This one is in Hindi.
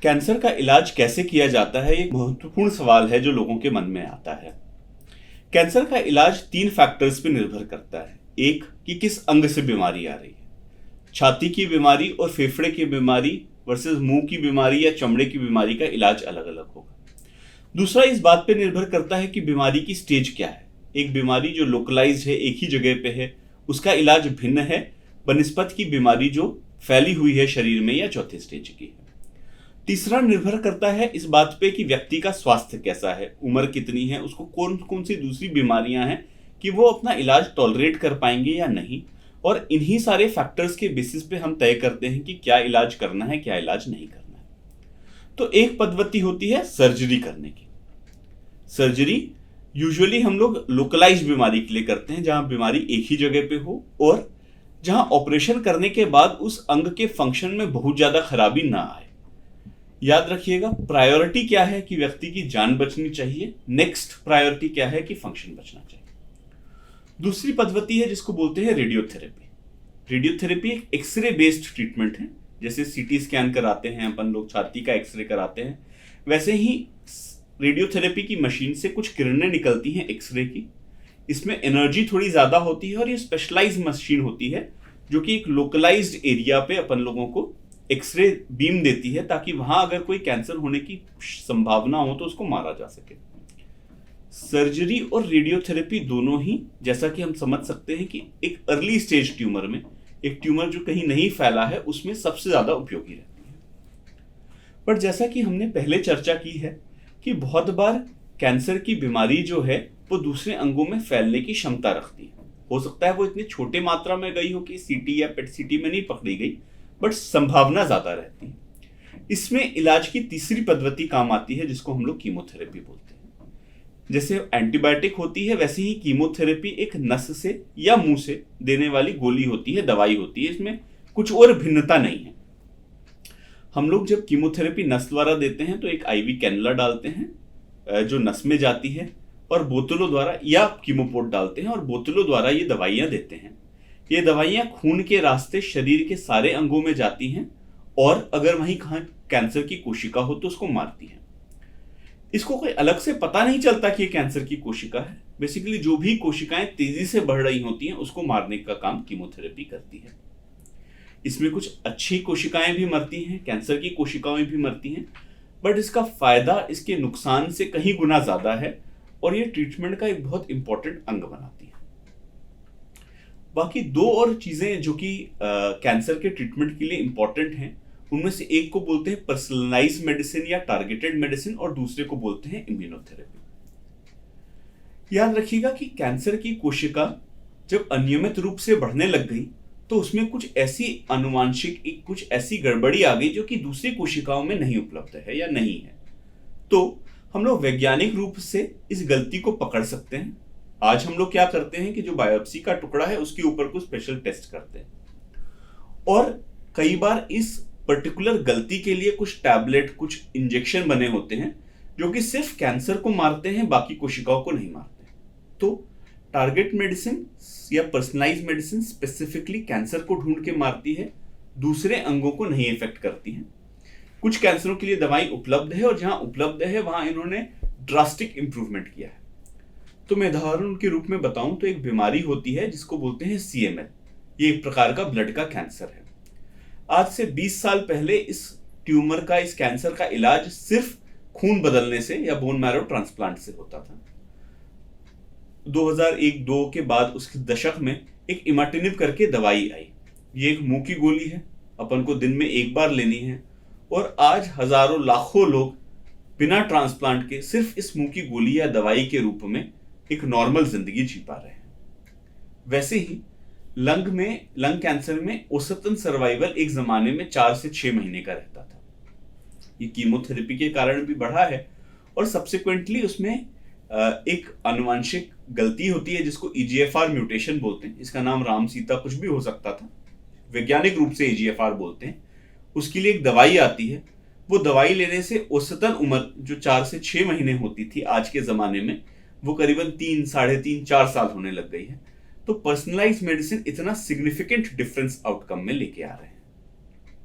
कैंसर का इलाज कैसे किया जाता है, एक महत्वपूर्ण सवाल है जो लोगों के मन में आता है। कैंसर का इलाज 3 फैक्टर्स पर निर्भर करता है। एक, कि किस अंग से बीमारी आ रही है। छाती की बीमारी और फेफड़े की बीमारी वर्सेस मुंह की बीमारी या चमड़े की बीमारी का इलाज अलग अलग होगा। दूसरा, इस बात पर निर्भर करता है कि बीमारी की स्टेज क्या है। एक बीमारी जो लोकलाइज्ड है, एक ही जगह पे है, उसका इलाज भिन्न है बनिस्बत की बीमारी जो फैली हुई है शरीर में या चौथे स्टेज की है। तीसरा, निर्भर करता है इस बात पे कि व्यक्ति का स्वास्थ्य कैसा है, उम्र कितनी है, उसको कौन कौन सी दूसरी बीमारियां हैं कि वो अपना इलाज टॉलरेट कर पाएंगे या नहीं। और इन्हीं सारे फैक्टर्स के बेसिस पे हम तय करते हैं कि क्या इलाज करना है, क्या इलाज नहीं करना है। तो एक पद्धति होती है सर्जरी करने की। सर्जरी यूजुअली हम लोग लोकलाइज्ड बीमारी के लिए करते हैं, जहां बीमारी एक ही जगह पे हो और जहां ऑपरेशन करने के बाद उस अंग के फंक्शन में बहुत ज्यादा खराबी ना आए। याद रखिएगा, प्रायोरिटी क्या है कि व्यक्ति की जान बचनी चाहिए, नेक्स्ट प्रायोरिटी क्या है कि फंक्शन बचना चाहिए। दूसरी पद्धति है जिसको बोलते हैं रेडियोथेरेपी। रेडियोथेरेपी एक एक्सरे बेस्ड ट्रीटमेंट है। जैसे सीटी स्कैन कराते हैं अपन लोग, छाती का एक्सरे कराते हैं, वैसे ही रेडियोथेरेपी की मशीन से कुछ किरणें निकलती हैं एक्सरे की। इसमें एनर्जी थोड़ी ज्यादा होती है और ये स्पेशलाइज्ड मशीन होती है जो कि एक लोकलाइज्ड एरिया पे अपन लोगों को एक्सरे बीम देती है, ताकि वहां अगर कोई कैंसर होने की संभावना हो तो उसको मारा जा सके। सर्जरी और रेडियोथेरेपी दोनों ही, जैसा कि हम समझ सकते हैं कि एक अर्ली स्टेज ट्यूमर में, एक ट्यूमर जो कहीं नहीं फैला है, उसमें सबसे ज्यादा उपयोगी रहती है। पर जैसा कि हमने पहले चर्चा की है कि बहुत बार कैंसर की बीमारी जो है वो दूसरे अंगों में फैलने की क्षमता रखती है। हो सकता है वो इतनी छोटे मात्रा में गई हो कि सीटी या पेट सीटी में नहीं पकड़ी गई, बट संभावना ज्यादा रहती है। इसमें इलाज की तीसरी पद्धति काम आती है जिसको हम लोग कीमोथेरेपी बोलते हैं। जैसे एंटीबायोटिक होती है, वैसे ही कीमोथेरेपी एक नस से या मुंह से देने वाली गोली होती है, दवाई होती है। इसमें कुछ और भिन्नता नहीं है। हम लोग जब कीमोथेरेपी नस द्वारा देते हैं तो एक आईवी कैनुला डालते हैं जो नस में जाती है, और बोतलों द्वारा, या कीमोपोर्ट डालते हैं और बोतलों द्वारा ये दवाइयां देते हैं। ये दवाइयां खून के रास्ते शरीर के सारे अंगों में जाती हैं और अगर वहीं कहीं कैंसर की कोशिका हो तो उसको मारती हैं। इसको कोई अलग से पता नहीं चलता कि ये कैंसर की कोशिका है। बेसिकली जो भी कोशिकाएं तेजी से बढ़ रही होती हैं उसको मारने का काम कीमोथेरेपी करती है। इसमें कुछ अच्छी कोशिकाएं भी मरती हैं, कैंसर की कोशिकाएं भी मरती हैं, बट इसका फायदा इसके नुकसान से कहीं गुना ज्यादा है और ये ट्रीटमेंट का एक बहुत इंपॉर्टेंट अंग बनाती है। बाकी 2 और चीजें जो कि कैंसर के ट्रीटमेंट के लिए इंपॉर्टेंट हैं, उनमें से एक को बोलते हैं पर्सनलाइज्ड मेडिसिन या टारगेटेड मेडिसिन, और दूसरे को बोलते हैं इम्यूनोथेरेपी। याद रखिएगा कि कैंसर की कोशिका जब अनियमित रूप से बढ़ने लग गई तो उसमें कुछ ऐसी आनुवांशिक, कुछ ऐसी गड़बड़ी आ गई जो कि दूसरी कोशिकाओं में नहीं उपलब्ध है या नहीं है। तो हम लोग वैज्ञानिक रूप से इस गलती को पकड़ सकते हैं। आज हम लोग क्या करते हैं कि जो बायोप्सी का टुकड़ा है उसके ऊपर कुछ स्पेशल टेस्ट करते हैं, और कई बार इस पर्टिकुलर गलती के लिए कुछ टैबलेट, कुछ इंजेक्शन बने होते हैं जो कि सिर्फ कैंसर को मारते हैं, बाकी कोशिकाओं को नहीं मारते। तो टारगेट मेडिसिन या पर्सनलाइज्ड मेडिसिन स्पेसिफिकली कैंसर को ढूंढ के मारती है, दूसरे अंगों को नहीं इफेक्ट करती है। कुछ कैंसरों के लिए दवाई उपलब्ध है और जहां उपलब्ध है वहां इन्होंने ड्रास्टिक इंप्रूवमेंट किया है। तो मैं उदाहरण के रूप में बताऊं तो एक बीमारी होती है जिसको बोलते हैं CML। ये एक प्रकार का ब्लड का कैंसर है। आज से 20 साल पहले इस ट्यूमर का, इस कैंसर का इलाज सिर्फ खून बदलने से या बोन मैरो ट्रांसप्लांट से होता था। 2001-2 के बाद उसके दशक में एक इमाटिनिब करके दवाई आई। ये एक मुंह की गोली है, अपन को दिन में 1 बार लेनी है, और आज हजारों लाखों लोग बिना ट्रांसप्लांट के सिर्फ इस मुंह की गोली या दवाई के रूप में एक नॉर्मल जिंदगी जी पा रहे हैं। वैसे ही लंग कैंसर में औसतन सर्वाइवल एक जमाने में 4 से 6 महीने का रहता था। ये कीमोथेरेपी के कारण भी बढ़ा है, और सब्सिक्वेंटली उसमें एक आनुवांशिक गलती होती है जिसको EGFR म्यूटेशन बोलते हैं। इसका नाम राम सीता कुछ भी हो सकता था, वैज्ञानिक रूप से EGFR बोलते हैं। उसके लिए एक दवाई आती है। वो दवाई लेने से औसतन उम्र जो 4 से 6 महीने होती थी आज के जमाने में, वो करीबन 3, 3.5, 4 साल होने लग गई है। तो पर्सनलाइज्ड मेडिसिन इतना सिग्निफिकेंट डिफरेंस आउटकम में लेके आ रहे हैं।